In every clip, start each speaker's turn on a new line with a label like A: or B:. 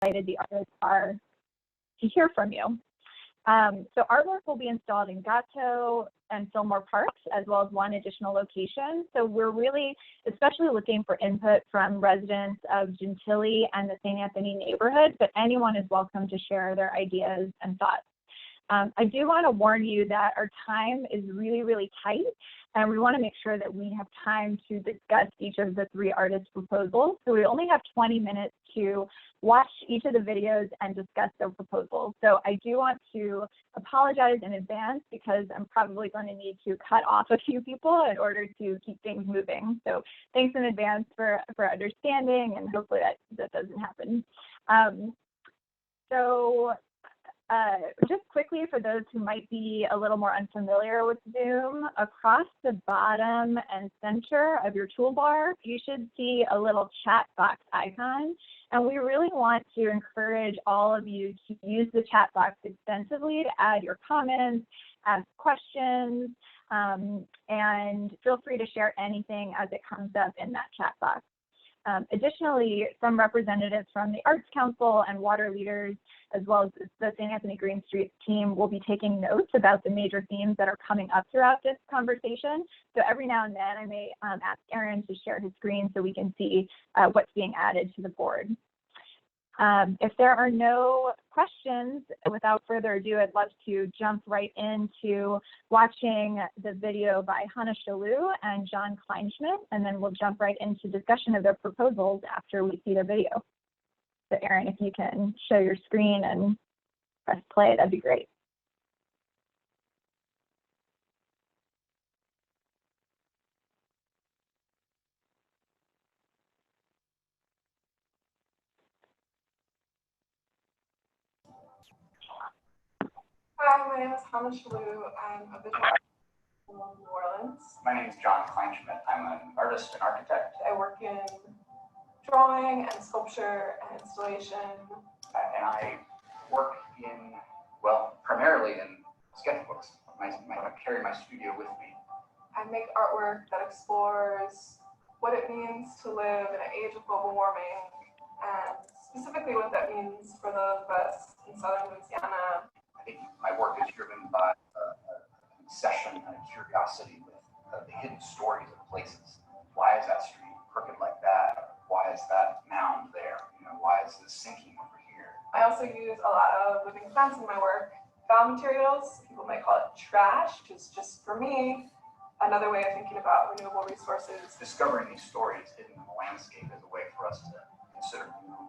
A: excited the artists are to hear from you. So artwork will be installed in Gato and Fillmore Parks, as well as one additional location. So we're really especially looking for input from residents of Gentilly and the St. Anthony neighborhood, but anyone is welcome to share their ideas and thoughts. I do want to warn you that our time is really, really tight, and we want to make sure that we have time to discuss each of the 3 artist proposals. So we only have 20 minutes to watch each of the videos and discuss their proposals. So I do want to apologize in advance because I'm probably going to need to cut off a few people in order to keep things moving. So thanks in advance for understanding, and hopefully that doesn't happen. Just quickly, for those who might be a little more unfamiliar with Zoom, across the bottom and center of your toolbar, you should see a little chat box icon. And we really want to encourage all of you to use the chat box extensively to add your comments, ask questions, and feel free to share anything as it comes up in that chat box. Additionally, some representatives from the Arts Council and water leaders, as well as the St. Anthony Green Streets team, will be taking notes about the major themes that are coming up throughout this conversation. So every now and then I may ask Aaron to share his screen so we can see what's being added to the board. If there are no questions, without further ado, I'd love to jump right into watching the video by Hannah Chalew and John Kleinschmidt, and then we'll jump right into discussion of their proposals after we see their video. So Aaron, if you can show your screen and press play, that'd be great.
B: Hi, my name is Hannah Chalew. I'm a visual artist from New Orleans.
C: My name is John Kleinschmidt. I'm an artist and architect.
B: I work in drawing and sculpture and installation.
C: And I work in, well, primarily in sketchbooks. I carry my studio with me.
B: I make artwork that explores what it means to live in an age of global warming, and specifically what that means for those of us in southern Louisiana.
C: I think my work is driven by an obsession and a curiosity with the hidden stories of places. Why is that street crooked like that? Why is that mound there? Why is this sinking over here?
B: I also use a lot of living plants in my work. Found materials, people might call it trash, which is just, for me, another way of thinking about renewable resources.
C: Discovering these stories hidden in the landscape is a way for us to consider new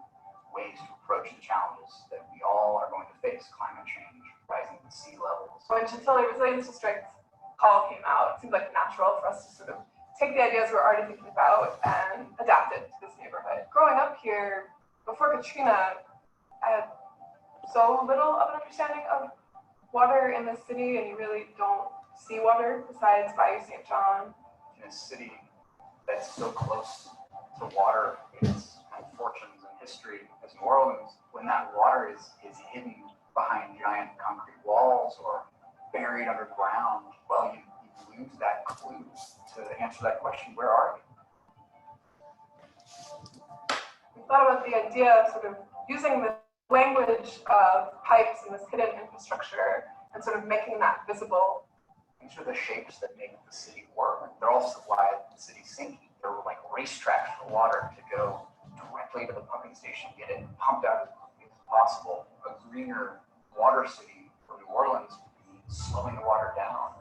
C: ways to approach the challenges that we all are going to face: climate change, rising sea levels.
B: When Gentilly Resilience District call came out, it seemed like natural for us to sort of take the ideas we're already thinking about and adapt it to this neighborhood. Growing up here, before Katrina, I had so little of an understanding of water in the city, and you really don't see water besides Bayou St. John.
C: In a city that's so close to water, its fortunes and history as New Orleans, when that water is hidden behind giant concrete walls or buried underground, well, you lose that clue to answer that question: where are we?
B: We thought about the idea of sort of using the language of pipes and this hidden infrastructure and sort of making that visible.
C: These are the shapes that make the city work. They're also why the city's sinking. They're like racetracks for water to go directly to the pumping station, get it pumped out as quickly as possible. A greener water city for New Orleans would be slowing the water down.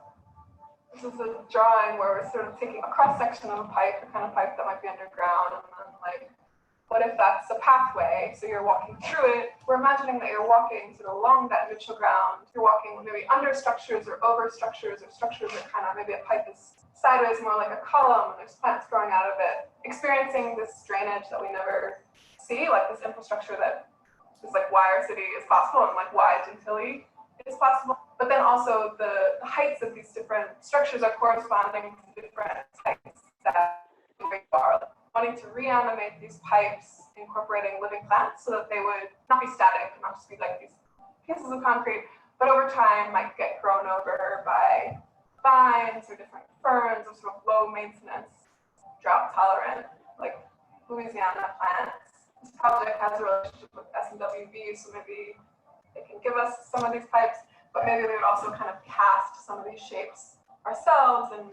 B: This is a drawing where we're sort of taking a cross-section of a pipe, the kind of pipe that might be underground, and then like, what if that's a pathway? So you're walking through it. We're imagining that you're walking sort of along that neutral ground. You're walking maybe under structures or over structures, or structures that kind of, maybe a pipe is sideways, more like a column, and there's plants growing out of it. Experiencing this drainage that we never see, like this infrastructure that is like why our city is possible and like why Gentilly is possible. But then also the heights of these different structures are corresponding to different heights that we are. Wanting to reanimate these pipes, incorporating living plants so that they would not be static, not just be like these pieces of concrete, but over time might get grown over by vines or different ferns or sort of low maintenance, drought tolerant, like Louisiana plants. This project has a relationship with S&WV, so maybe they can give us some of these pipes, but maybe we would also kind of cast some of these shapes ourselves and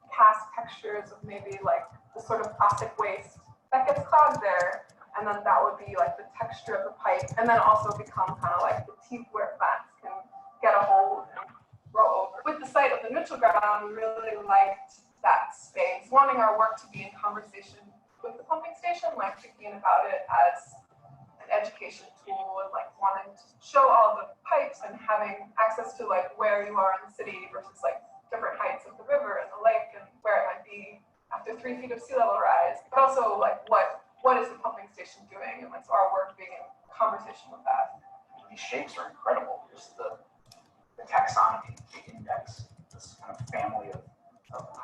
B: cast textures of maybe like the sort of plastic waste that gets clogged there. And then that would be like the texture of the pipe, and then also become kind of like the teeth where plants can get a hold and grow over. With the site of the neutral ground, we really liked that space, wanting our work to be in conversation with the pumping station, like thinking about it as an education tool and like wanting to show all the pipes and having access to like where you are in the city versus like different heights of the river and the lake and where it might be after 3 feet of sea level rise, but also like what is the pumping station doing, and like so our work being in conversation with that.
C: These shapes are incredible. Just the taxonomy, the index, this kind of family of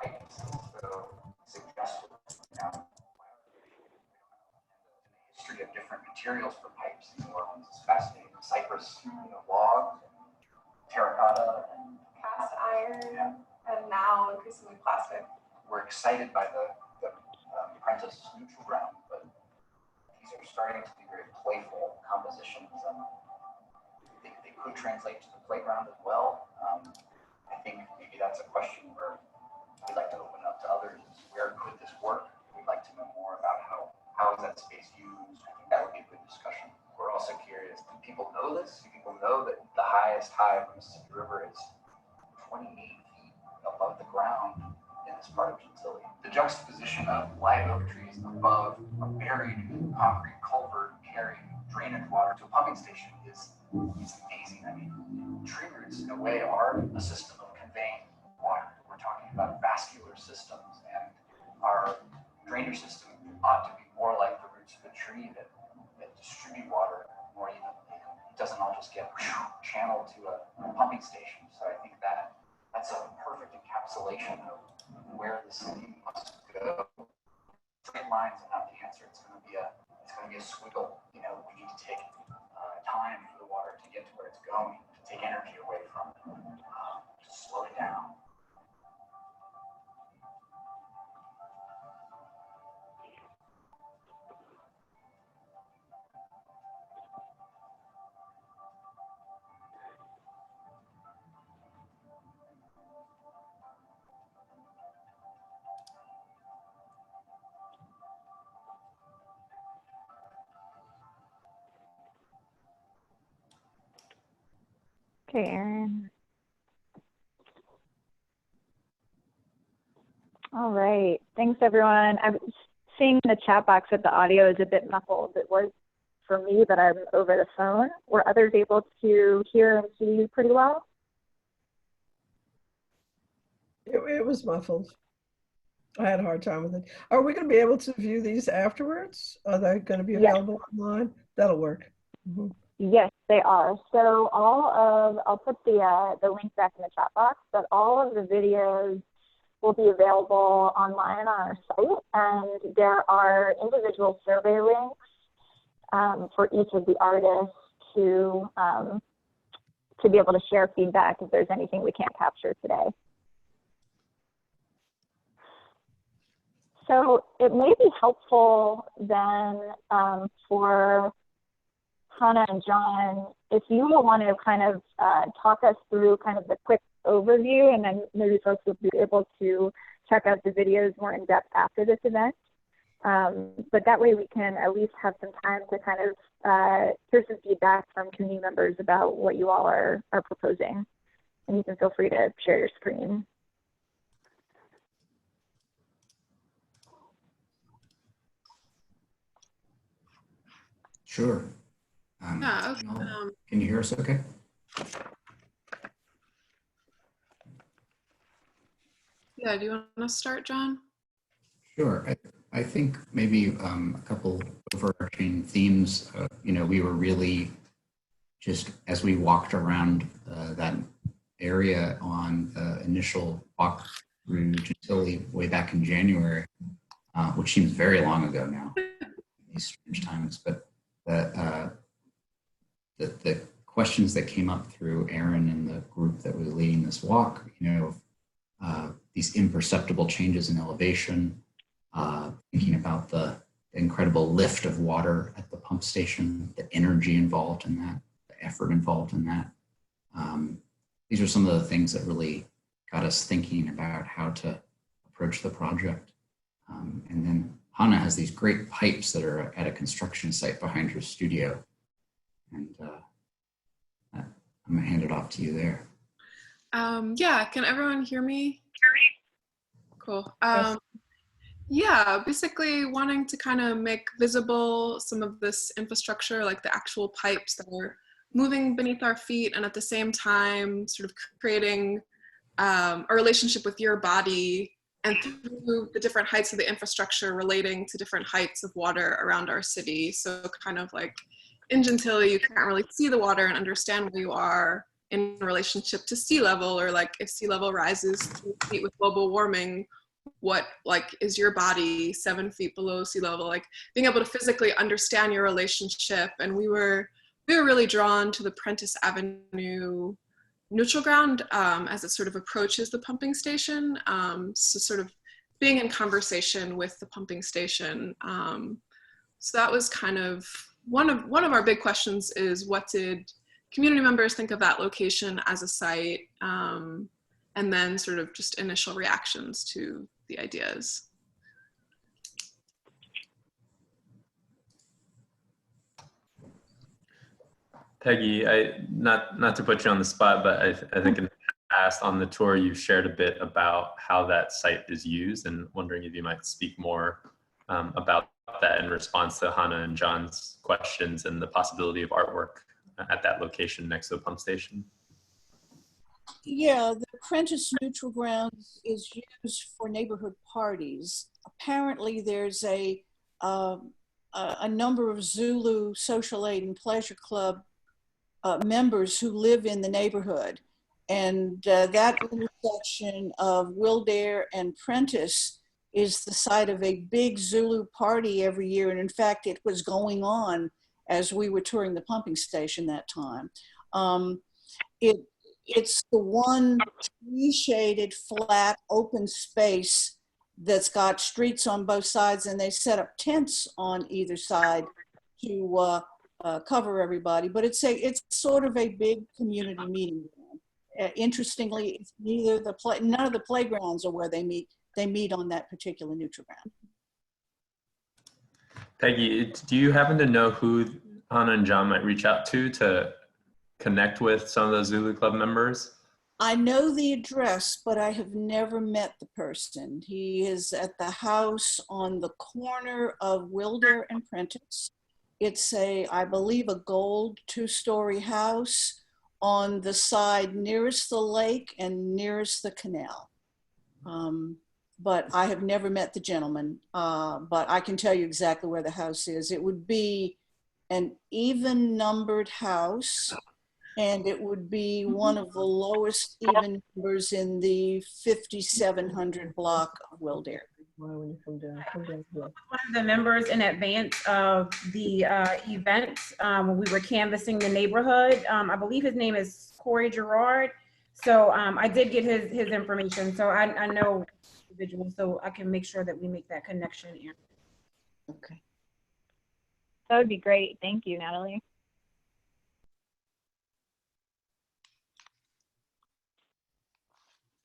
C: pipes is so suggestive. You know, the history of different materials for pipes in New Orleans is fascinating. Cypress, log, terracotta, and
B: Cast iron, and now increasingly plastic.
C: We're excited by the Prentice neutral ground, but these are starting to be very playful compositions, and they could translate to the playground as well. I think maybe that's a question where we'd like to open up to others. Where could this work? We'd like to know more about how is that space used. I think that would be a good discussion. We're also curious, do people know this? Do people know that the highest high of the Mississippi River is 28 feet above the ground in this part of Gentilly? The juxtaposition of live oak trees above a buried concrete culvert carrying drainage water to a pumping station is amazing. I mean, tree roots in a way are a system of conveying water. We're talking about vascular systems, and our drainage system ought to be more like the roots of a tree that distribute water more evenly. It doesn't all just get channeled to a pumping station. So I think that's a perfect encapsulation of where the city must go. Straight lines are not the answer. It's going to be a squiggle. We need to take time for the water to get to where it's going, to take energy away from it, to slow it down.
A: Okay, Erin. All right. Thanks, everyone. I'm seeing in the chat box that the audio is a bit muffled. It was for me, but I'm over the phone. Were others able to hear and see you pretty well?
D: It was muffled. I had a hard time with it. Are we going to be able to view these afterwards? Are they going to be available online? That'll work. Mm-hmm.
A: Yes, they are. So I'll put the link back in the chat box, but all of the videos will be available online on our site, and there are individual survey links for each of the artists to be able to share feedback if there's anything we can't capture today. So it may be helpful then for Hannah and John, if you will want to kind of talk us through kind of the quick overview, and then maybe folks will be able to check out the videos more in depth after this event. But that way we can at least have some time to kind of hear some feedback from community members about what you all are proposing. And you can feel free to share your screen.
E: Sure.
F: Okay.
E: Can you hear us okay?
F: Yeah, do you want to start, John?
E: Sure. I think maybe a couple overarching themes. We were really just, as we walked around that area on the initial walk through Gentilly way back in January, which seems very long ago now, these strange times, but the questions that came up through Aaron and the group that was leading this walk, these imperceptible changes in elevation, thinking about the incredible lift of water at the pump station, the energy involved in that, the effort involved in that. These are some of the things that really got us thinking about how to approach the project. And then Hannah has these great pipes that are at a construction site behind her studio. And I'm gonna hand it off to you there.
F: Yeah, can everyone hear me? Cool.
D: Yes.
F: Yeah, basically wanting to kind of make visible some of this infrastructure, like the actual pipes that are moving beneath our feet, and at the same time sort of creating a relationship with your body, and through the different heights of the infrastructure relating to different heights of water around our city. So kind of like in Gentilly, you can't really see the water and understand where you are in relationship to sea level, or like if sea level rises 3 feet with global warming, what like is your body 7 feet below sea level? Like being able to physically understand your relationship. And we were really drawn to the Prentice Avenue neutral ground as it sort of approaches the pumping station. So sort of being in conversation with the pumping station. So that was kind of one of our big questions, is what did community members think of that location as a site? And then sort of just initial reactions to the ideas.
G: Peggy, not to put you on the spot, but I think in the past on the tour you shared a bit about how that site is used, and wondering if you might speak more about that in response to Hannah and John's questions and the possibility of artwork at that location next to the pump station.
H: Yeah, the Prentice Neutral Grounds is used for neighborhood parties. Apparently there's a number of Zulu Social Aid and Pleasure Club members who live in the neighborhood. And that intersection of Wildair and Prentice is the site of a big Zulu party every year. And in fact, it was going on as we were touring the pumping station that time. It's the one tree-shaded, flat, open space that's got streets on both sides, and they set up tents on either side to cover everybody. But it's sort of a big community meeting ground. Interestingly, it's none of the playgrounds are where they meet. They meet on that particular neutral ground.
G: Peggy, do you happen to know who Hannah and John might reach out to connect with some of those Zulu Club members?
H: I know the address, but I have never met the person. He is at the house on the corner of Wildair and Prentice. It's I believe, a gold 2-story house on the side nearest the lake and nearest the canal. But I have never met the gentleman, but I can tell you exactly where the house is. It would be an even numbered house, and it would be one of the lowest even numbers in the 5700 block of Wildair.
D: When you come down here.
I: One of the members in advance of the event, when we were canvassing the neighborhood, I believe his name is Corey Gerard. So I did get his information. So I know individuals, so I can make sure that we make that connection.
H: Okay.
A: That would be great. Thank you, Natalie.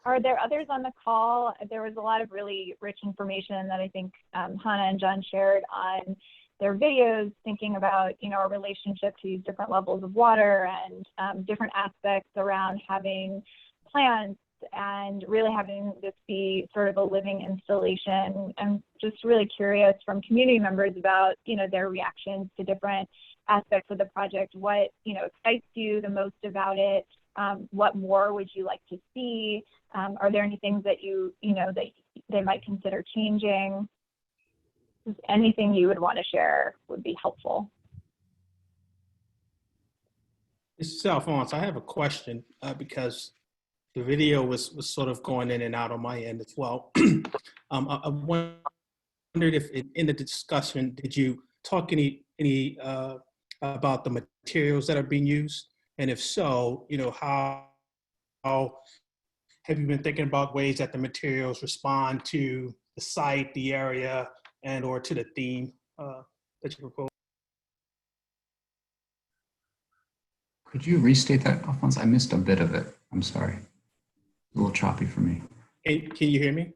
A: Are there others on the call? There was a lot of really rich information that I think Hannah and John shared on their videos, thinking about, our relationship to these different levels of water and different aspects around having plants and really having this be sort of a living installation. I'm just really curious from community members about, their reactions to different aspects of the project. What, excites you the most about it? What more would you like to see? Are there any things that that they might consider changing? Just anything you would want to share would be helpful.
J: This is Alphonse. I have a question because the video was sort of going in and out on my end as well. I wondered if in the discussion, did you talk any about the materials that are being used? And if so, how have you been thinking about ways that the materials respond to the site, the area, and or to the theme that you propose.
E: Could you restate that, Alphonse? I missed a bit of it. I'm sorry. A little choppy for me.
J: Can you hear me?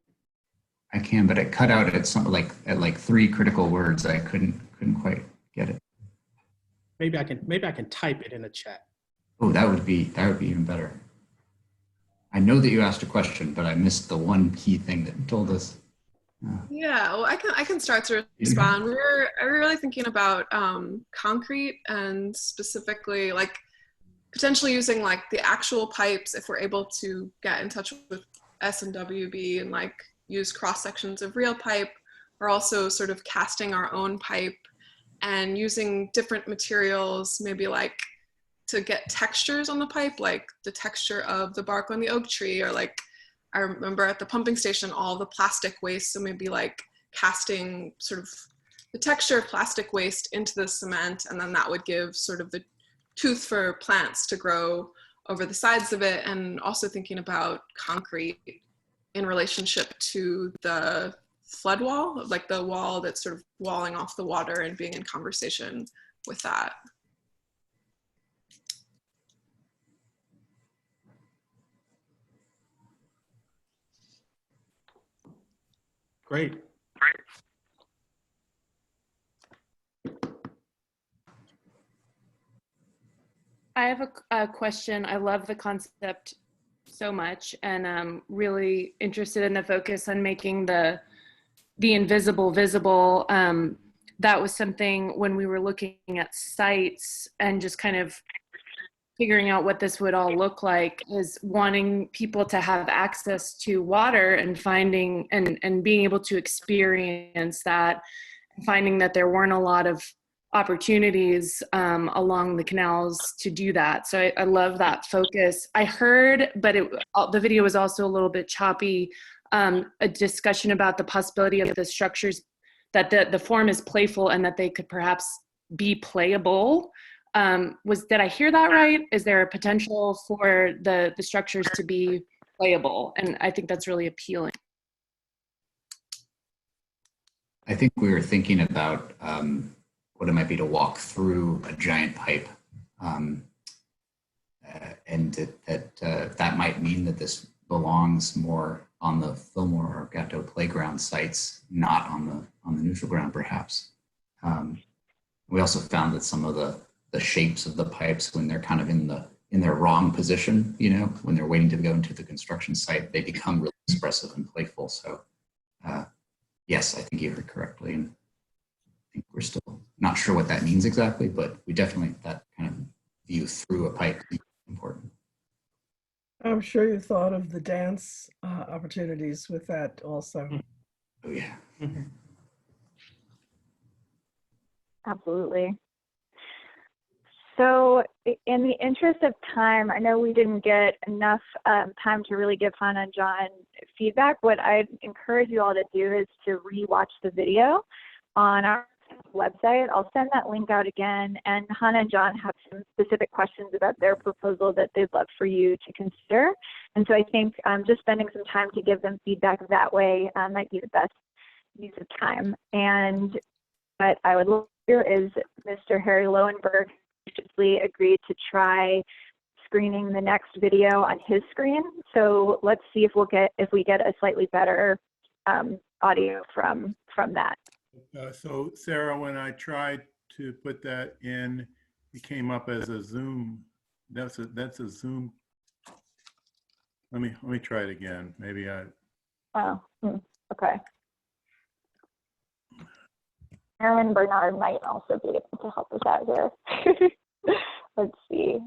E: I can, but it cut out at some like 3 critical words. I couldn't quite get it.
J: Maybe I can type it in the chat.
E: Oh, that would be even better. I know that you asked a question, but I missed the one key thing that you told us.
F: Yeah, well, I can start to respond. We were really thinking about concrete and specifically like potentially using like the actual pipes if we're able to get in touch with S&WB and like use cross sections of real pipe, or also sort of casting our own pipe and using different materials, maybe like to get textures on the pipe, like the texture of the bark on the oak tree, or like I remember at the pumping station, all the plastic waste. So maybe like casting sort of the texture of plastic waste into the cement, and then that would give sort of the tooth for plants to grow over the sides of it. And also thinking about concrete in relationship to the flood wall, like the wall that's sort of walling off the water and being in conversation with that.
J: Great.
K: I have a question. I love the concept so much, and I'm really interested in the focus on making the invisible visible. That was something when we were looking at sites and just kind of figuring out what this would all look like, is wanting people to have access to water and finding and being able to experience that, finding that there weren't a lot of opportunities along the canals to do that. So I love that focus. I heard, but the video was also a little bit choppy, a discussion about the possibility of the structures, that the form is playful and that they could perhaps be playable. Did I hear that right? Is there a potential for the structures to be playable? And I think that's really appealing.
E: I think we were thinking about what it might be to walk through a giant pipe, and that might mean that this belongs more on the Fillmore or Gatto playground sites, not on the neutral ground, perhaps. We also found that some of the shapes of the pipes, when they're kind of in their wrong position, you know, when they're waiting to go into the construction site, they become really expressive and playful. So yes, I think you heard correctly. And I think we're still not sure what that means exactly, but we definitely, that kind of view through a pipe is important.
D: I'm sure you thought of the dance opportunities with that also.
E: Oh yeah.
A: Absolutely. So in the interest of time, I know we didn't get enough time to really give Hannah and John feedback. What I'd encourage you all to do is to re-watch the video on our website. I'll send that link out again, and Hannah and John have some specific questions about their proposal that they'd love for you to consider. And so I think just spending some time to give them feedback that way might be the best use of time. And what I would love to do is Mr. Harry Lowenberg graciously agreed to try screening the next video on his screen. So let's see if we get a slightly better audio from that.
L: So Sarah, when I tried to put that in, it came up as a Zoom. That's a Zoom. Let me try it again. Maybe I.
A: Oh, okay. Aaron Bernard might also be able to help us out here. Let's see.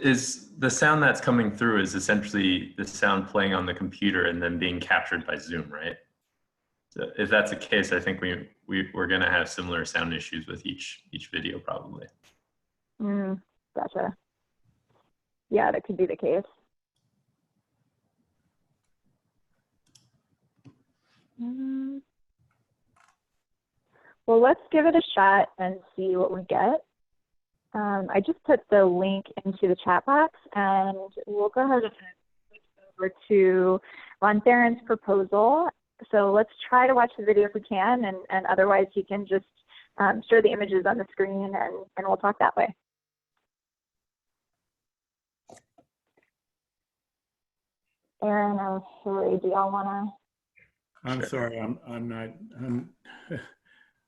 G: Is the sound that's coming through is essentially the sound playing on the computer and then being captured by Zoom, right? So if that's the case, I think we're going to have similar sound issues with each video probably.
A: Gotcha. Yeah, that could be the case. Well, let's give it a shot and see what we get. I just put the link into the chat box, and we'll go ahead and switch over to Rontherin's proposal. So let's try to watch the video if we can, and otherwise you can just share the images on the screen and we'll talk that way. Aaron or Hillary, do y'all want to?
L: I'm sorry, I'm not,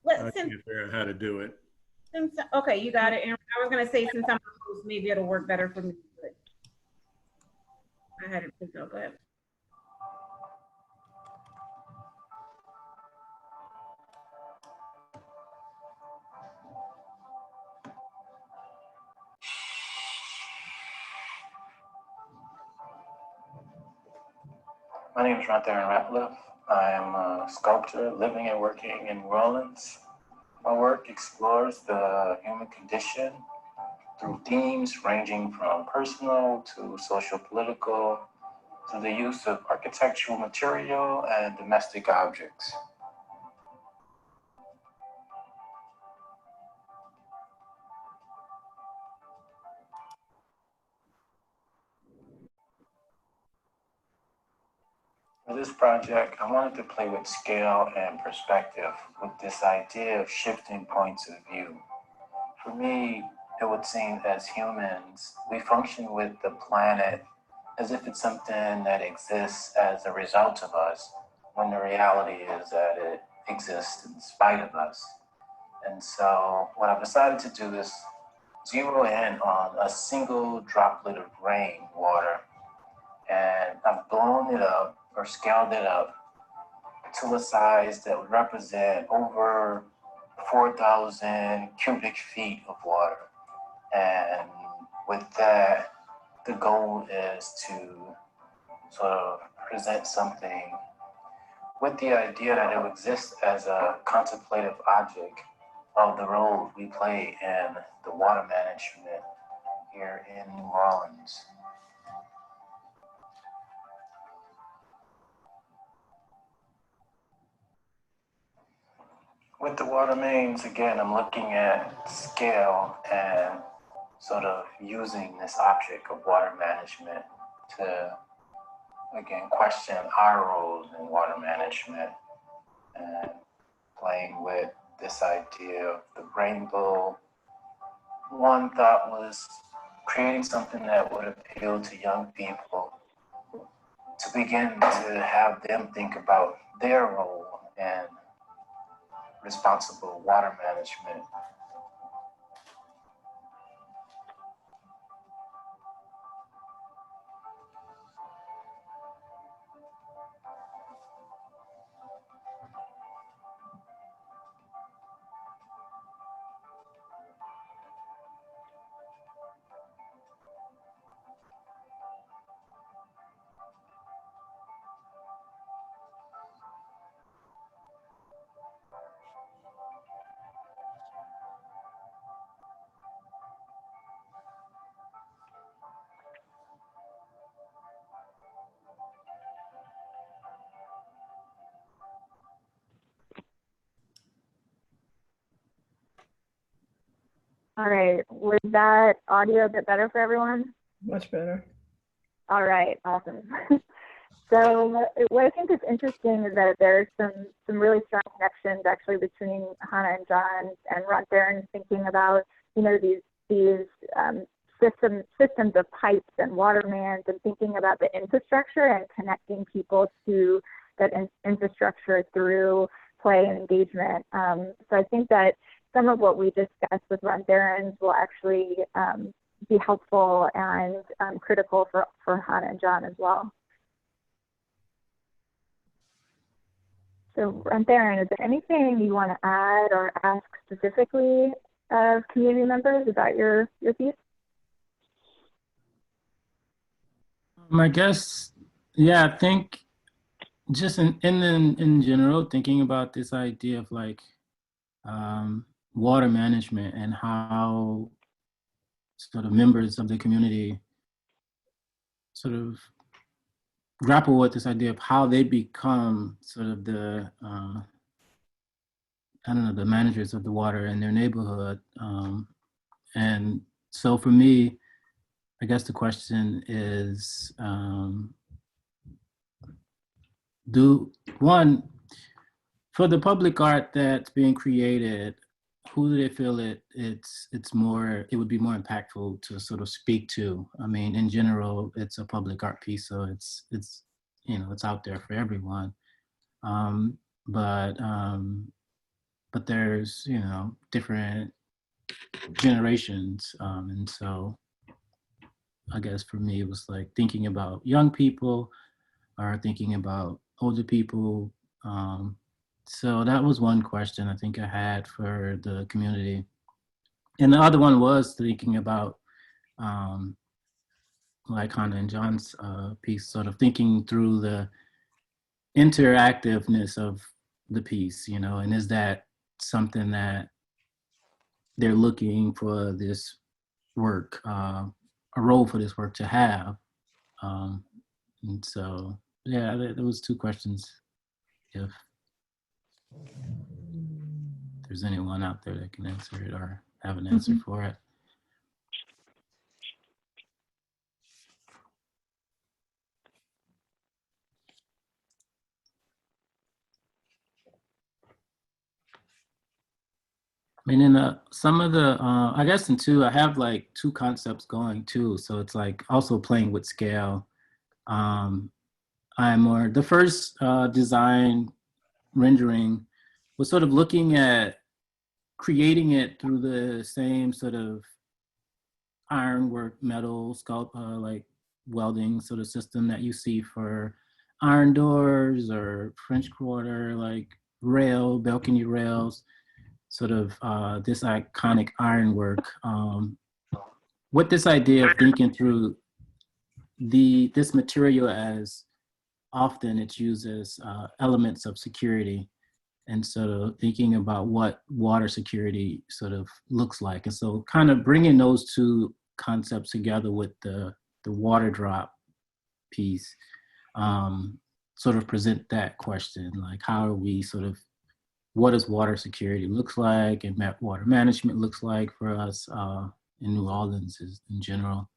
L: I can't figure out how to do it.
I: Okay, you got it, Aaron. I was gonna say since I'm a host, maybe it'll work better for me. But I had it picked up. Go ahead.
M: My name is Rontherin Ratliff. I am a sculptor living and working in New Orleans. My work explores the human condition through themes ranging from personal to social political, through the use of architectural material and domestic objects. For this project, I wanted to play with scale and perspective with this idea of shifting points of view. For me, it would seem as humans, we function with the planet as if it's something that exists as a result of us, when the reality is that it exists in spite of us. And so what I've decided to do is zero in on a single droplet of rainwater. And I've blown it up or scaled it up to a size that would represent over 4,000 cubic feet of water. And with that, the goal is to sort of present something with the idea that it exists as a contemplative object of the role we play in the water management here in New Orleans. With the water mains, again, I'm looking at scale and sort of using this object of water management to, again, question our roles in water management and playing with this idea of the rainbow. One thought was creating something that would appeal to young people to begin to have them think about their role in responsible water management.
A: All right, was that audio a bit better for everyone?
D: Much better.
A: All right, awesome. So what I think is interesting is that there's some really strong connections actually between Hannah and John and Rontherin thinking about, you know, these systems of pipes and water mains and thinking about the infrastructure and connecting people to that infrastructure through play and engagement. So I think that some of what we discussed with Rontherin will actually be helpful and critical for Hannah and John as well. So Rontherin, is there anything you want to add or ask specifically of community members about your piece?
N: I guess, yeah, I think just in general, thinking about this idea of like water management and how sort of members of the community sort of grapple with this idea of how they become sort of the, I don't know, the managers of the water in their neighborhood. And so for me, I guess the question is, do one for the public art that's being created. Who do they feel it would be more impactful to sort of speak to? I mean, in general, it's a public art piece, so it's it's out there for everyone. But there's different generations, and so I guess for me it was like thinking about young people or thinking about older people. So that was one question I think I had for the community. And the other one was thinking about, like Hannah and John's piece, sort of thinking through the interactiveness of the piece, and is that something that they're looking for this work, a role for this work to have? And so, yeah, there was two questions. If there's anyone out there that can answer it or have an answer for it. I mean, in some of the, I guess in two, I have like two concepts going too. So it's like also playing with scale. The first design rendering was sort of looking at creating it through the same sort of ironwork, metal, like welding sort of system that you see for iron doors or French Quarter, like balcony rails, sort of this iconic ironwork. With this idea of thinking through this material as often it's used as elements of security, and sort of thinking about what water security sort of looks like. And so kind of bringing those two concepts together with the water drop piece, sort of present that question, like how are we what does water security looks like and water management looks like for us in New Orleans in general.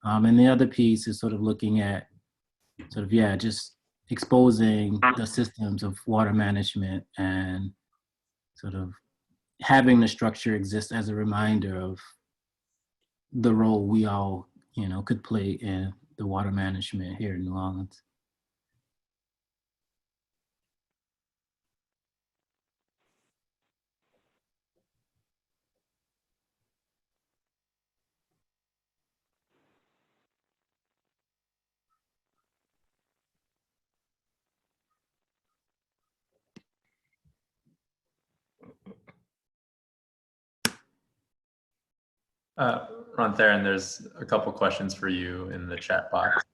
N: And the other piece is sort of looking at just exposing the systems of water management and sort of having the structure exist as a reminder of the role we all, could play in the water management here in New Orleans.
G: Rontherin, there's a couple questions for you in the chat box.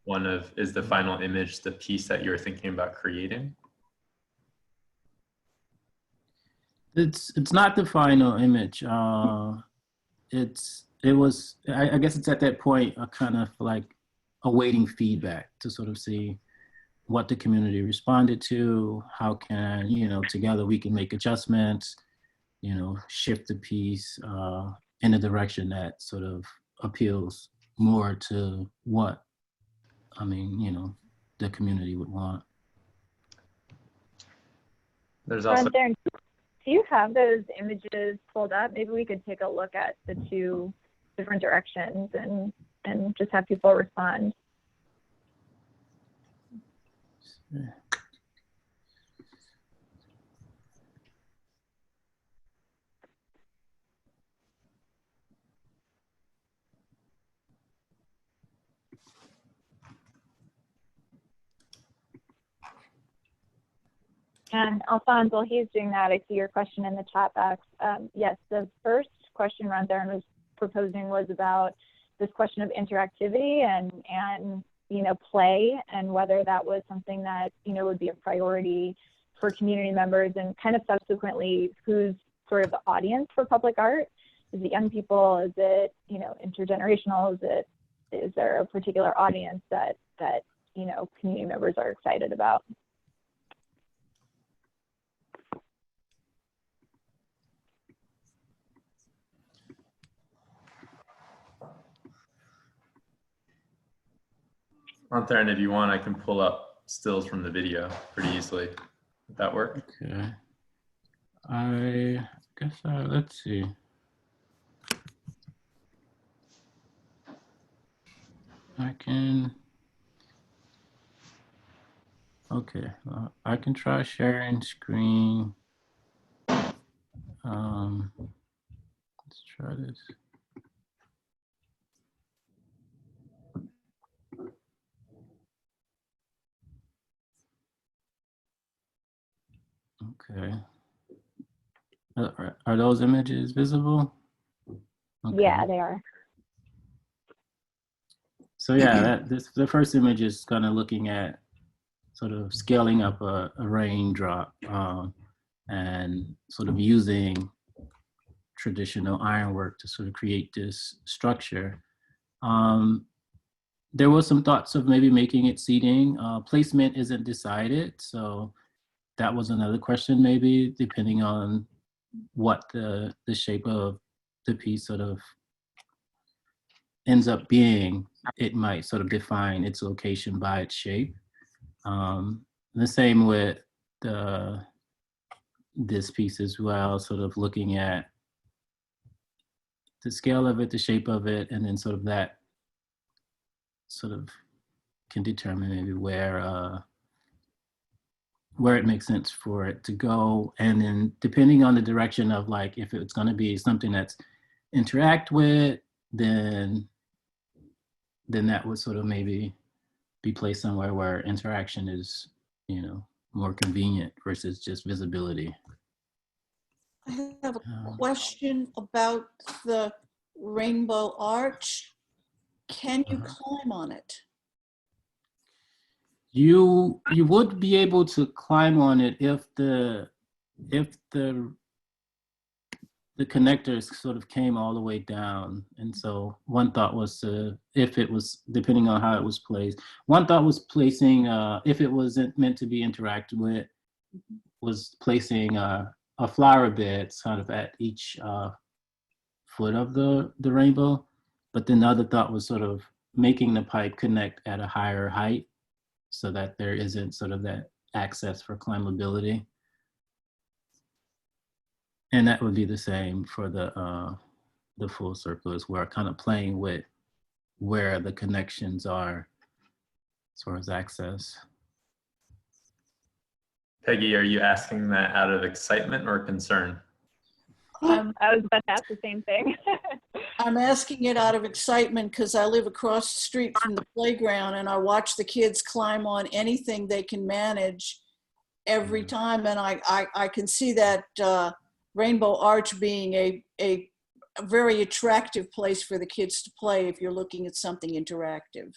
G: One of, is the final image the piece that you're thinking about creating?
N: It's not the final image. I guess it's at that point kind of like awaiting feedback to sort of see what the community responded to, how can, together we can make adjustments, shift the piece in a direction that sort of appeals more to what, the community would want.
G: There's also...
A: Do you have those images pulled up? Maybe we could take a look at the two different directions and just have people respond.
N: Yeah.
A: And Alphonse, while he's doing that, I see your question in the chat box. Yes, the first question Rontherin was proposing was about this question of interactivity and play, and whether that was something that would be a priority for community members, and kind of subsequently who's sort of the audience for public art. Is it young people? Is it intergenerational? Is there a particular audience that community members are excited about?
G: Rontherin, if you want, I can pull up stills from the video pretty easily. Would that work?
N: Okay. I guess, let's see. I can, okay, I can try sharing screen. Let's try this. Okay. Are those images visible? Okay.
A: Yeah, they are.
N: So yeah, the first image is kind of looking at sort of scaling up a raindrop and sort of using traditional ironwork to sort of create this structure. There was some thoughts of maybe making it seating. Placement isn't decided, so that was another question maybe, depending on what the shape of the piece sort of ends up being. It might sort of define its location by its shape. The same with this piece as well, sort of looking at the scale of it, the shape of it, and then sort of that sort of can determine maybe where it makes sense for it to go. And then depending on the direction of like, if it's gonna be something that's interact with, then that would sort of maybe be placed somewhere where interaction is, you know, more convenient versus just visibility.
H: I have a question about the rainbow arch. Can you climb on it?
N: You would be able to climb on it if the connectors sort of came all the way down. And so one thought was to, if it was, depending on how it was placed, one thought was placing, if it wasn't meant to be interacted with, was placing a flower bed sort of at each foot of the rainbow. But then the other thought was sort of making the pipe connect at a higher height so that there isn't sort of that access for climbability. And that would be the same for the full circle, as we're kind of playing with where the connections are as far as access.
G: Peggy, are you asking that out of excitement or concern?
A: I was about to ask the same thing.
H: I'm asking it out of excitement because I live across the street from the playground and I watch the kids climb on anything they can manage every time. And I can see that Rainbow Arch being a very attractive place for the kids to play if you're looking at something interactive.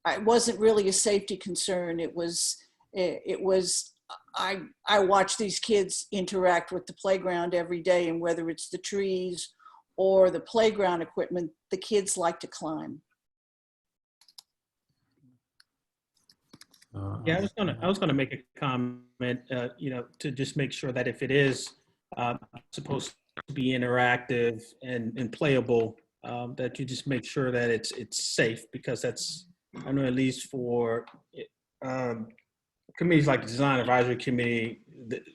H: It wasn't really a safety concern. It was I watch these kids interact with the playground every day, and whether it's the trees or the playground equipment, the kids like to climb.
J: Yeah, I was gonna make a comment, you know, to just make sure that if it is supposed to be interactive and playable, that you just make sure that it's safe, because that's, I know at least for committees like the Design Advisory Committee,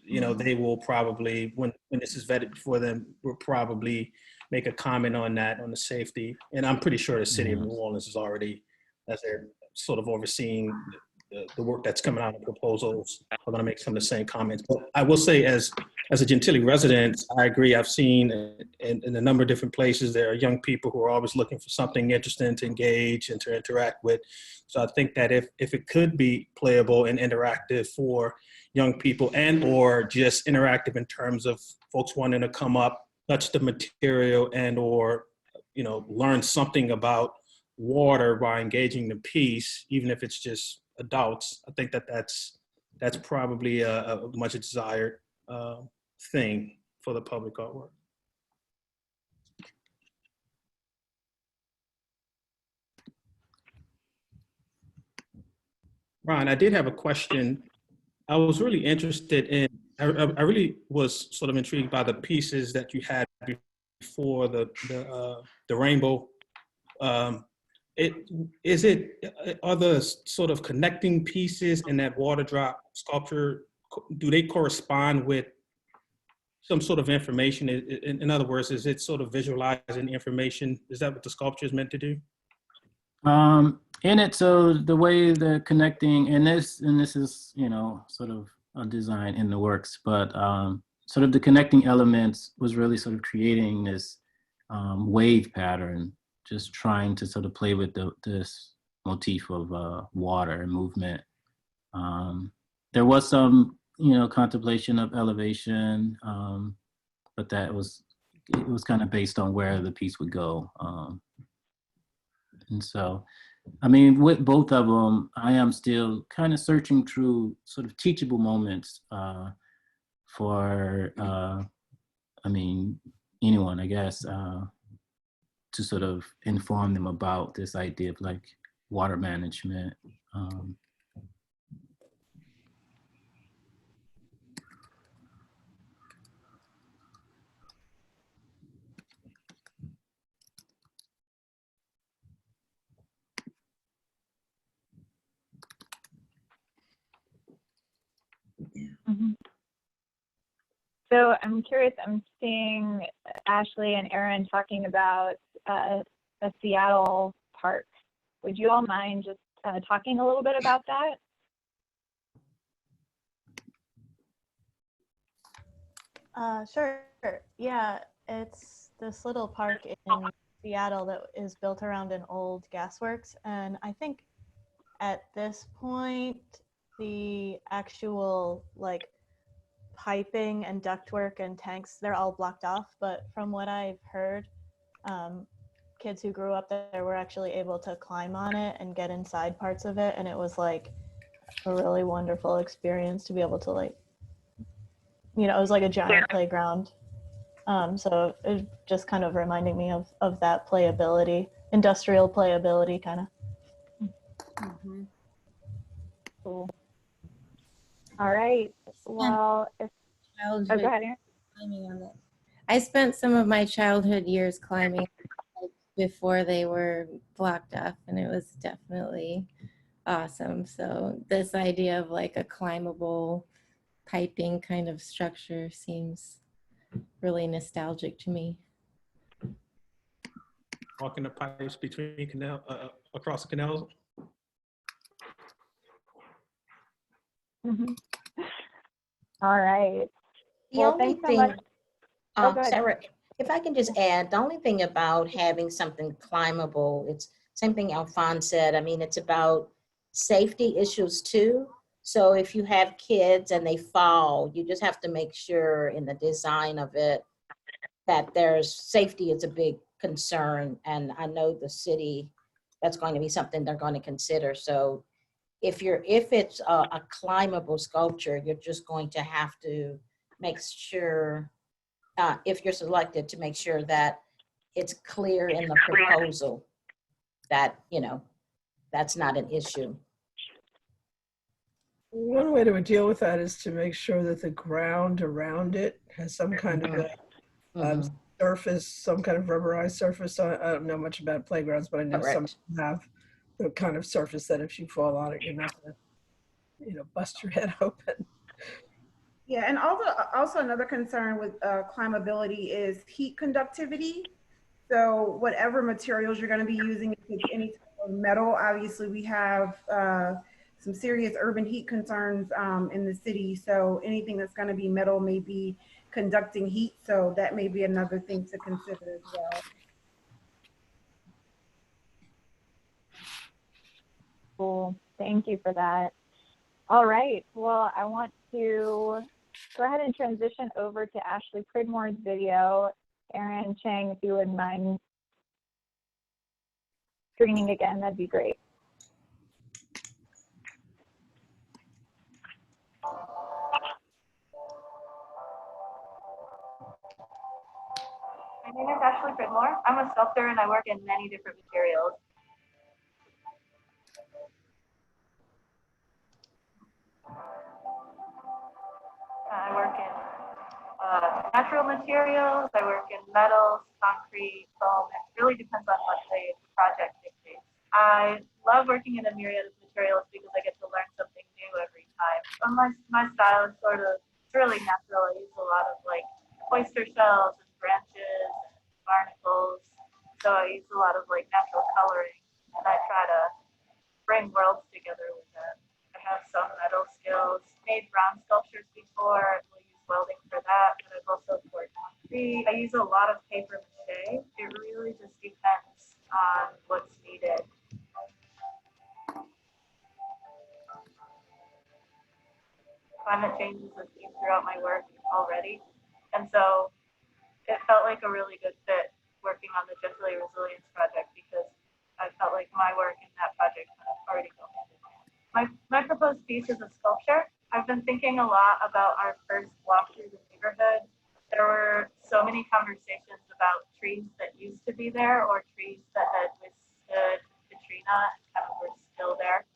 J: you know, they will probably, when this is vetted before them, will probably make a comment on that, on the safety. And I'm pretty sure the city of New Orleans is already, as they're sort of overseeing the work that's coming out of proposals, are going to make some of the same comments. But I will say, as a Gentilly resident, I agree. I've seen in a number of different places, there are young people who are always looking for something interesting to engage and to interact with. So I think that if it could be playable and interactive for young people, and or just interactive in terms of folks wanting to come up, touch the material, and or, you know, learn something about water by engaging the piece, even if it's just adults, I think that's probably a much desired thing for the public artwork. Ron, I did have a question. I was really interested in, I really was sort of intrigued by the pieces that you had before the rainbow are the sort of connecting pieces in that water drop sculpture, do they correspond with some sort of information? In other words, is it sort of visualizing information? Is that what the sculpture is meant to do?
N: In it, so the way the connecting, and this is, you know, sort of a design in the works, but sort of the connecting elements was really sort of creating this wave pattern, just trying to sort of play with this motif of water and movement. There was some, you know, contemplation of elevation, but it was kind of based on where the piece would go. And so, I mean, with both of them, I am still kind of searching through sort of teachable moments for, I mean, anyone, I guess, to sort of inform them about this idea of like water management.
A: Mm-hmm. So I'm curious, I'm seeing Ashley and Aaron talking about a Seattle park. Would you all mind just talking a little bit about that?
O: Sure. Yeah, it's this little park in Seattle that is built around an old gasworks. And I think at this point, the actual like piping and ductwork and tanks, they're all blocked off. But from what I've heard, kids who grew up there were actually able to climb on it and get inside parts of it. And it was like a really wonderful experience to be able to like, you know, it was like a giant playground. So it was just kind of reminding me of that playability, industrial playability kind of.
A: Mm-hmm. Cool. All right. Well, if oh, go ahead, Aaron.
P: Climbing on it. I spent some of my childhood years climbing before they were blocked off, and it was definitely awesome. So this idea of like a climbable piping kind of structure seems really nostalgic to me.
J: Walking the pipes between canal, across the canals.
A: Mm-hmm. All right.
Q: The
A: well,
Q: only
A: thanks so
Q: thing,
A: much. Oh, go ahead.
Q: Sarah, if I can just add, the only thing about having something climbable, it's same thing Alphonse said. I mean, it's about safety issues too. So if you have kids and they fall, you just have to make sure in the design of it that there's safety is a big concern. And I know the city, that's going to be something they're going to consider. So if it's a climbable sculpture, you're just going to have to make sure, if you're selected, to make sure that it's clear in the proposal that, you know, that's not an issue.
D: One way to deal with that is to make sure that the ground around it has some kind of a surface, some kind of rubberized surface. I don't know much about playgrounds, but I know some have the kind of surface that if you fall on it, you're not going to, you know, bust your head open.
I: Yeah, and also another concern with climbability is heat conductivity. So whatever materials you're going to be using, if it's any type of metal, obviously we have some serious urban heat concerns in the city. So anything that's going to be metal may be conducting heat. So that may be another thing to consider as well.
A: Cool. Thank you for that. All right. Well, I want to go ahead and transition over to Ashley Pridmore's video. Aaron Chang, if you wouldn't mind screening again, that'd be great.
R: My name is Ashley Pridmore. I'm a sculptor and I work in many different materials. I work in natural materials, I work in metals, concrete, foam. It really depends on what the project dictates. I love working in a myriad of materials because I get to learn something new every time. And my style is sort of, it's really natural. I use a lot of like oyster shells and branches and barnacles. So I use a lot of like natural coloring, and I try to bring worlds together with it. I have some metal skills, made bronze sculptures before. We'll use welding for that, but I've also poured concrete. I use a lot of paper mache. It really just depends on what's needed. Climate change is a theme throughout my work already, and so it felt like a really good fit working on the Gently Resilience project because I felt like my work and that project kind of already go hand in hand. My proposed piece is a sculpture. I've been thinking a lot about our first walk through the neighborhood. There were so many conversations about trees that used to be there or trees that had withstood Katrina and kind of were still there.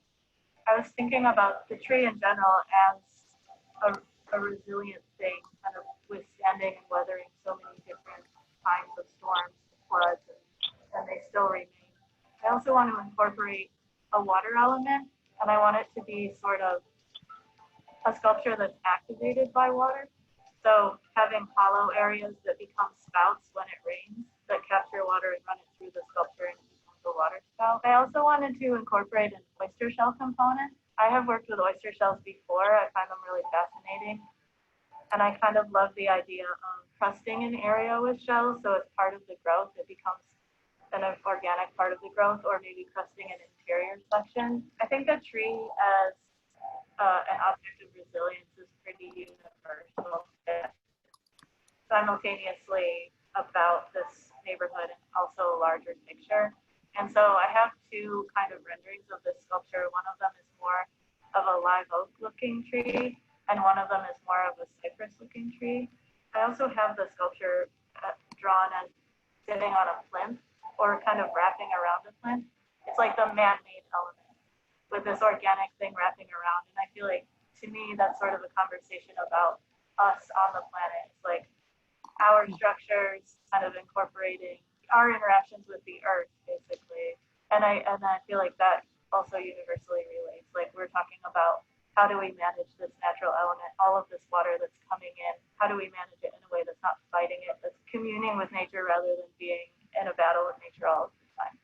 R: I was thinking about the tree in general as a resilient thing, kind of withstanding and weathering so many different kinds of storms, floods, and they still remain. I also want to incorporate a water element, and I want it to be sort of a sculpture that's activated by water. So having hollow areas that become spouts when it rains that capture water and run it through the sculpture and it becomes a water spout. I also wanted to incorporate an oyster shell component. I have worked with oyster shells before. I find them really fascinating. And I kind of love the idea of crusting an area with shells. So as part of the growth, it becomes an organic part of the growth, or maybe crusting an interior section. I think a tree as an object of resilience is pretty universal. Simultaneously about this neighborhood and also a larger picture. And so I have two kind of renderings of this sculpture. One of them is more of a live oak looking tree, and one of them is more of a cypress looking tree. I also have the sculpture drawn as sitting on a plinth or kind of wrapping around a plinth. It's like the man-made element with this organic thing wrapping around. And I feel like, to me, that's sort of a conversation about us on the planet. It's like our structures kind of incorporating our interactions with the earth, basically. And I feel like that also universally relates. Like, we're talking about how do we manage this natural element, all of this water that's coming in, how do we manage it in a way that's not fighting it, that's communing with nature rather than being in a battle with nature all of the time.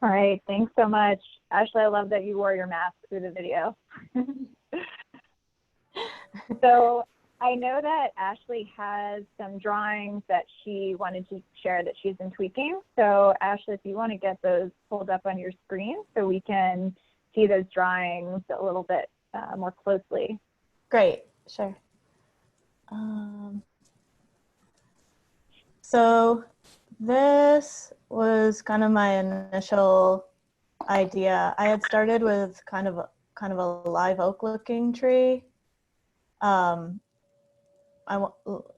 A: All right, thanks so much. Ashley, I love that you wore your mask through the video. So I know that Ashley has some drawings that she wanted to share that she's been tweaking. So Ashley, if you want to get those pulled up on your screen so we can see those drawings a little bit more closely.
O: Great, sure. So this was kind of my initial idea. I had started with kind of a live oak looking tree. I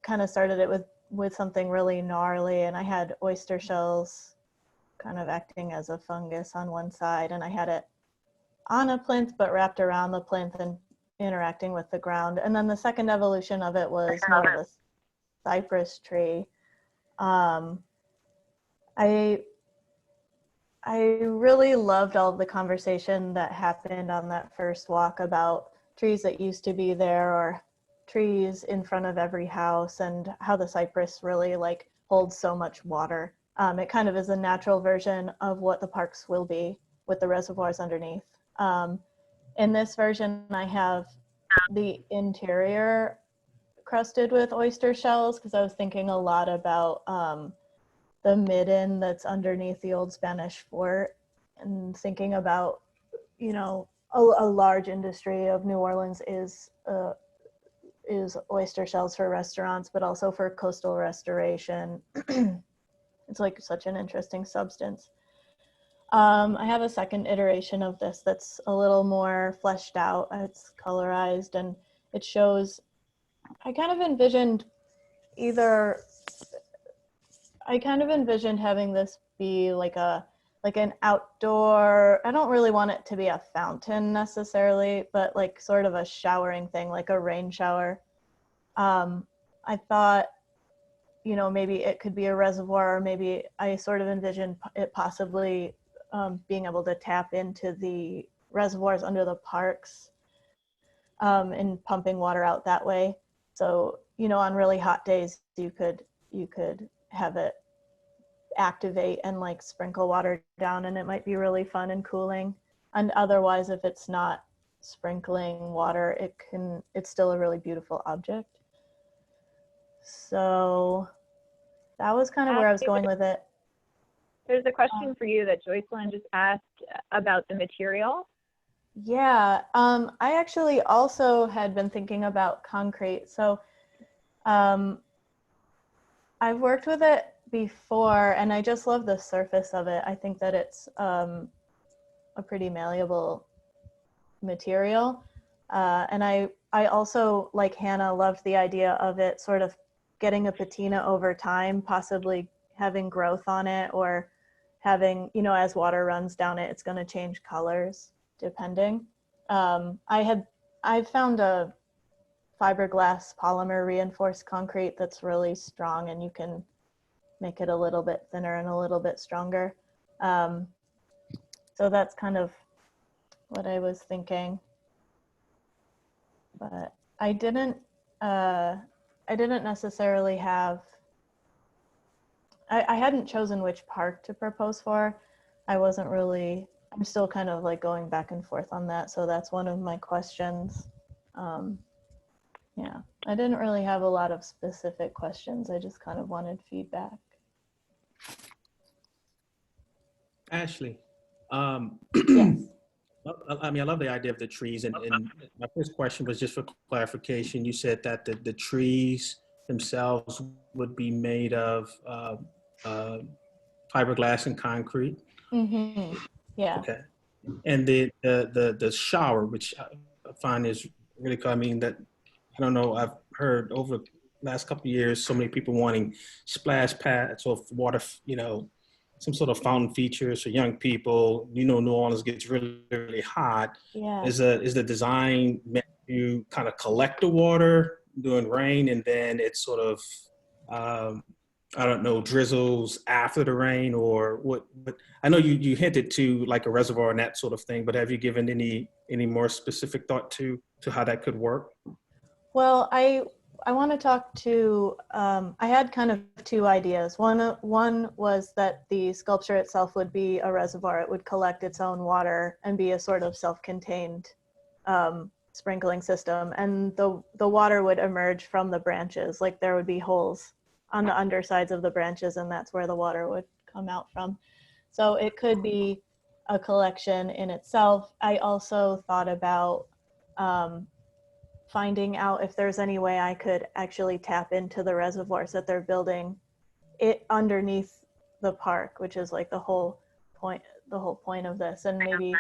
O: kind of started it with something really gnarly, and I had oyster shells kind of acting as a fungus on one side, and I had it on a plinth but wrapped around the plinth and interacting with the ground. And then the second evolution of it was more of a cypress tree. I really loved all of the conversation that happened on that first walk about trees that used to be there, or trees in front of every house, and how the cypress really like holds so much water. It kind of is a natural version of what the parks will be with the reservoirs underneath. In this version, I have the interior crusted with oyster shells because I was thinking a lot about the midden that's underneath the old Spanish fort, and thinking about, you know, a large industry of New Orleans is oyster shells for restaurants, but also for coastal restoration. It's like such an interesting substance. I have a second iteration of this that's a little more fleshed out. It's colorized, and it shows, I kind of envisioned having this be like a like an outdoor, I don't really want it to be a fountain necessarily, but like sort of a showering thing, like a rain shower. I thought, you know, maybe it could be a reservoir, or maybe I sort of envisioned it possibly being able to tap into the reservoirs under the parks and pumping water out that way. So, you know, on really hot days, you could have it activate and like sprinkle water down, and it might be really fun and cooling. And otherwise, if it's not sprinkling water, it's still a really beautiful object. So that was kind of where I was going with it.
A: There's a question for you that Joycelyn just asked about the material.
O: Yeah, I actually also had been thinking about concrete. So I've worked with it before, and I just love the surface of it. I think that it's a pretty malleable material. And I also, like Hannah, loved the idea of it sort of getting a patina over time, possibly having growth on it, or having, you know, as water runs down it, it's going to change colors depending. I found a fiberglass polymer reinforced concrete that's really strong, and you can make it a little bit thinner and a little bit stronger. So that's kind of what I was thinking. But I didn't necessarily have, I hadn't chosen which park to propose for. I'm still kind of like going back and forth on that. So that's one of my questions. Yeah, I didn't really have a lot of specific questions. I just kind of wanted feedback.
J: Ashley,
O: yes.
J: I mean, I love the idea of the trees, and my first question was just for clarification. You said that the trees themselves would be made of fiberglass and concrete.
O: Mm-hmm. Yeah.
J: Okay. And the shower, which I find is really cool. I mean, that, I don't know, I've heard over the last couple of years so many people wanting splash pads or water, you know, some sort of fountain features for young people. You know, New Orleans gets really, really hot.
O: Yeah.
J: Is the design meant to kind of collect the water during rain, and then it's sort of I don't know, drizzles after the rain, or what? But I know you hinted to like a reservoir and that sort of thing, but have you given any more specific thought to how that could work?
O: Well, I want to talk to, I had kind of two ideas. One was that the sculpture itself would be a reservoir. It would collect its own water and be a sort of self-contained sprinkling system. And the water would emerge from the branches, like there would be holes on the undersides of the branches, and that's where the water would come out from. So it could be a collection in itself. I also thought about finding out if there's any way I could actually tap into the reservoirs that they're building it underneath the park, which is like the whole point of this, and maybe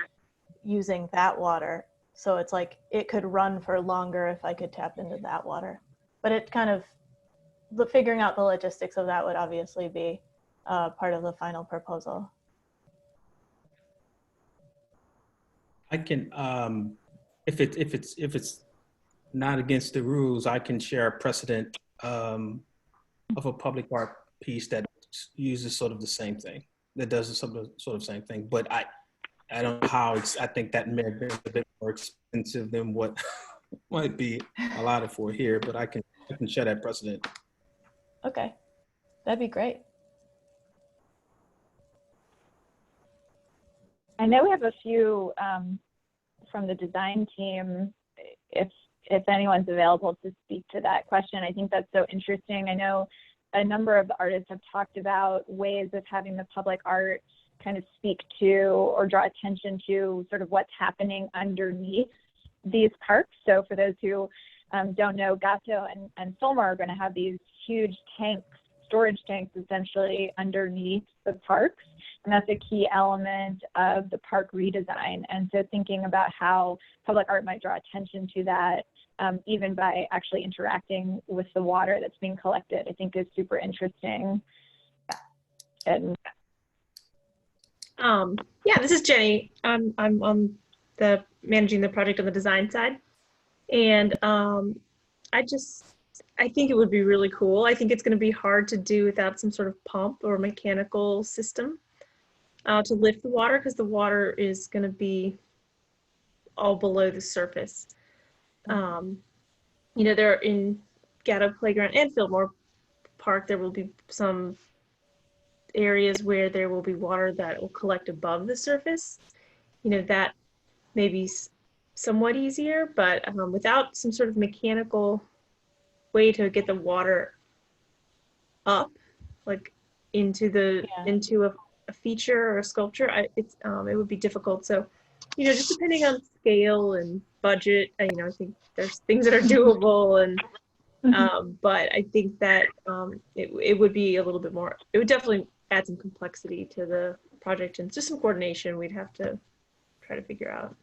O: using that water. So it's like it could run for longer if I could tap into that water. But it kind of, figuring out the logistics of that would obviously be part of the final proposal.
J: I can, if it's not against the rules, I can share a precedent of a public art piece that uses sort of the same thing, that does sort of same thing. But I don't know how I think that may have been a bit more expensive than what might be allotted for here. But I can share that precedent.
O: Okay, that'd be great.
A: I know we have a few from the design team, if anyone's available to speak to that question. I think that's so interesting. I know a number of the artists have talked about ways of having the public art kind of speak to or draw attention to sort of what's happening underneath these parks. So for those who don't know, Gato and Fillmore are going to have these huge tanks, storage tanks essentially underneath the parks. And that's a key element of the park redesign. And so thinking about how public art might draw attention to that, even by actually interacting with the water that's being collected, I think is super interesting. And
S: Yeah, this is Jenny. I'm on the managing the project on the design side, and I think it would be really cool. I think it's going to be hard to do without some sort of pump or mechanical system to lift the water, because the water is going to be all below the surface. You know, there in Gatto Playground and Fieldmore Park, there will be some areas where there will be water that will collect above the surface. You know, that may be somewhat easier, but without some sort of mechanical way to get the water up, like into the into a feature or a sculpture, it would be difficult. So, you know, just depending on scale and budget, you know, I think there's things that are doable, and but I think that it would be a little bit more. It would definitely add some complexity to the project, and just some coordination we'd have to try to figure out.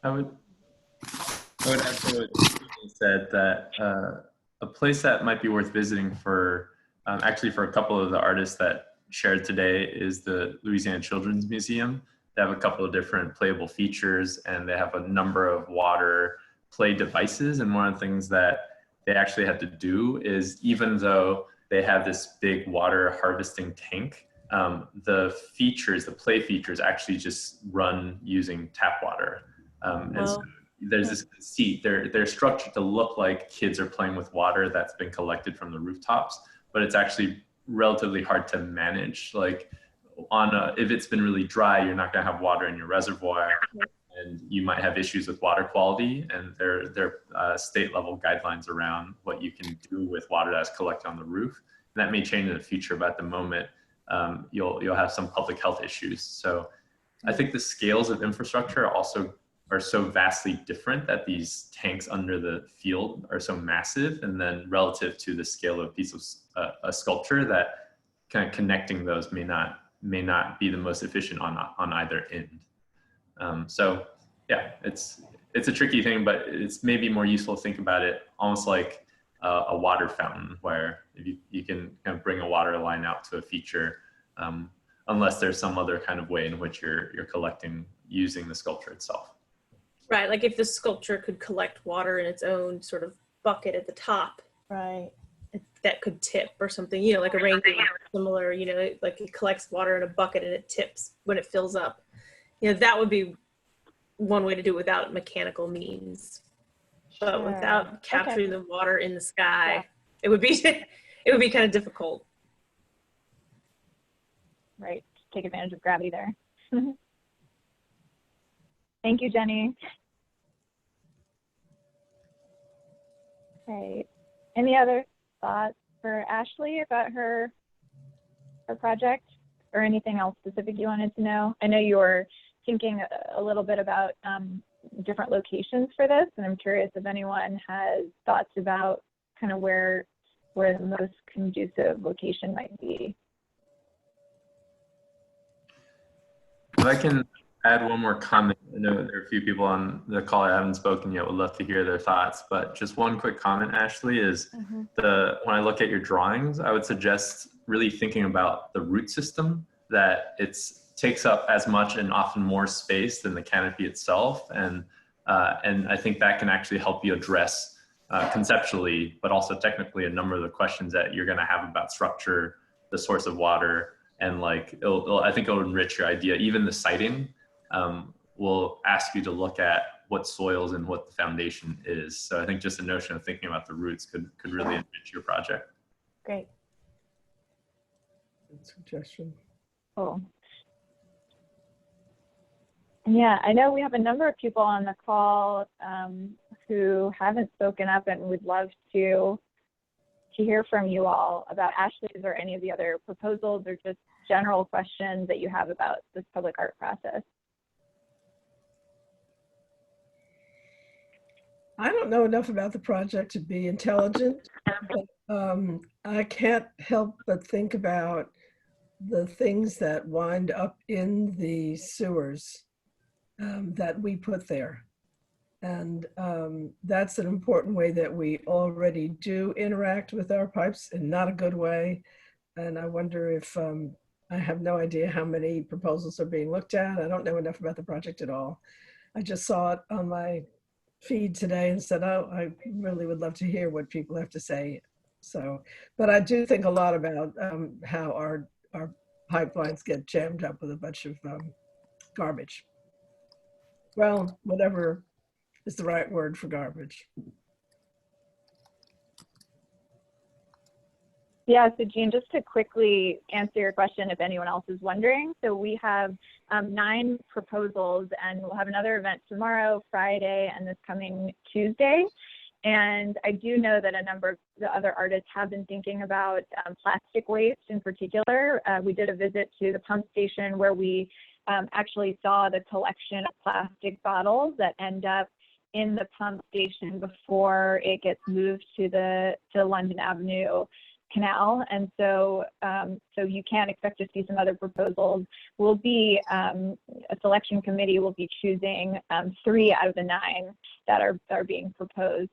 G: I would add to what you said, that a place that might be worth visiting for actually for a couple of the artists that shared today is the Louisiana Children's Museum. They have a couple of different playable features, and they have a number of water play devices. And one of the things that they actually had to do is, even though they have this big water harvesting tank, the features, the play features, actually just run using tap water. And so there's this conceit. They're structured to look like kids are playing with water that's been collected from the rooftops, but it's actually relatively hard to manage. Like if it's been really dry, you're not gonna have water in your reservoir, and you might have issues with water quality. And there are state level guidelines around what you can do with water that's collected on the roof. And that may change in the future, but at the moment, you'll have some public health issues. So I think the scales of infrastructure are so vastly different, that these tanks under the field are so massive, and then relative to the scale of a piece of a sculpture, that kind of connecting those may not be the most efficient on either end. So yeah, it's a tricky thing, but it's maybe more useful to think about it almost like a water fountain, where you can kind of bring a water line out to a feature, unless there's some other kind of way in which you're collecting using the sculpture itself.
S: Right, like if the sculpture could collect water in its own sort of bucket at the top,
O: right,
S: that could tip or something, you know, like a rain gauge, similar, you know, like it collects water in a bucket and it tips when it fills up. You know, that would be one way to do it without mechanical means. But without capturing the water in the sky, it would be kind of difficult.
A: Right, take advantage of gravity there. Thank you, Jenny. Okay, any other thoughts for Ashley about her project, or anything else specific you wanted to know? I know you were thinking a little bit about different locations for this, and I'm curious if anyone has thoughts about kind of where the most conducive location might be.
G: If I can add one more comment. I know there are a few people on the call that haven't spoken yet, would love to hear their thoughts, but just one quick comment, Ashley, is when I look at your drawings, I would suggest really thinking about the root system, that it takes up as much and often more space than the canopy itself. And I think that can actually help you address conceptually, but also technically, a number of the questions that you're gonna have about structure, the source of water, and like, I think it'll enrich your idea. Even the siting will ask you to look at what soils and what the foundation is. So I think just the notion of thinking about the roots could really enrich your project.
O: Great.
D: Good suggestion.
A: Cool. Yeah, I know we have a number of people on the call who haven't spoken up and would love to hear from you all about Ashley's or any of the other proposals, or just general questions that you have about this public art process.
D: I don't know enough about the project to be intelligent, but I can't help but think about the things that wind up in the sewers that we put there. And that's an important way that we already do interact with our pipes, in not a good way. And I wonder if I have no idea how many proposals are being looked at. I don't know enough about the project at all. I just saw it on my feed today and said, oh, I really would love to hear what people have to say. So, but I do think a lot about how our pipelines get jammed up with a bunch of garbage. Well, whatever is the right word for garbage.
A: Yeah, so Jean, just to quickly answer your question, if anyone else is wondering, so we have 9 proposals, and we'll have another event tomorrow, Friday, and this coming Tuesday. And I do know that a number of the other artists have been thinking about plastic waste in particular. We did a visit to the pump station where we actually saw the collection of plastic bottles that end up in the pump station before it gets moved to the London Avenue Canal. And so so you can expect to see some other proposals. We'll be a selection committee will be choosing 3 out of the 9 that are being proposed.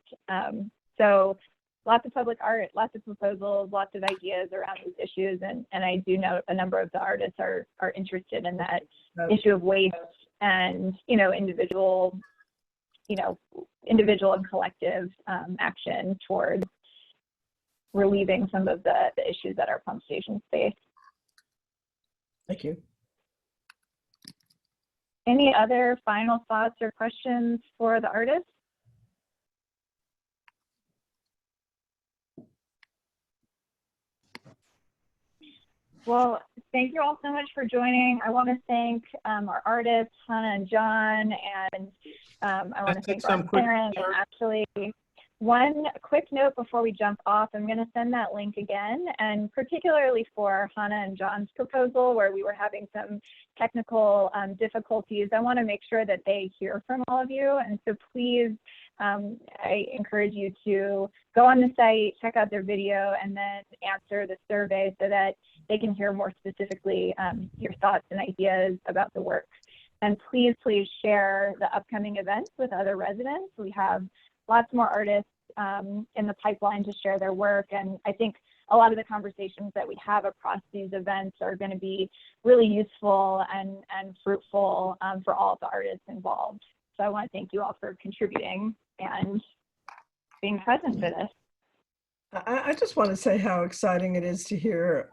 A: So lots of public art, lots of proposals, lots of ideas around these issues, and I do know a number of the artists are interested in that issue of waste and individual and collective action towards relieving some of the issues that our pump stations face.
D: Thank you.
A: Any other final thoughts or questions for the artists? Well, thank you all so much for joining. I want to thank our artists, Hannah and John, and I want to thank Rontherin. And actually, one quick note before we jump off, I'm going to send that link again, and particularly for Hannah and John's proposal where we were having some technical difficulties, I want to make sure that they hear from all of you. And so please, I encourage you to go on the site, check out their video, and then answer the survey so that they can hear more specifically your thoughts and ideas about the work. And please share the upcoming events with other residents. We have lots more artists in the pipeline to share their work. And I think a lot of the conversations that we have across these events are going to be really useful and fruitful for all of the artists involved. So I want to thank you all for contributing and being present for this.
D: I just want to say how exciting it is to hear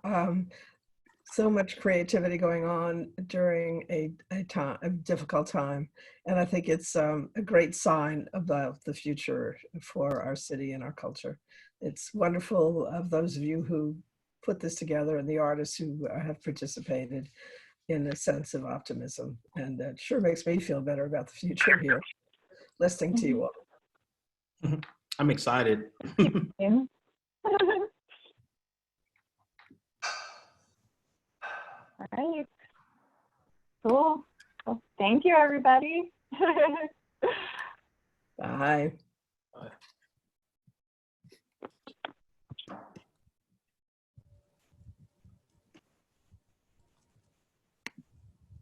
D: so much creativity going on during a difficult time. And I think it's a great sign about the future for our city and our culture. It's wonderful of those of you who put this together and the artists who have participated in a sense of optimism. And it sure makes me feel better about the future here, listening to you all.
J: I'm excited.
A: All right. Cool. Well, thank you, everybody.
D: Bye.
J: Bye.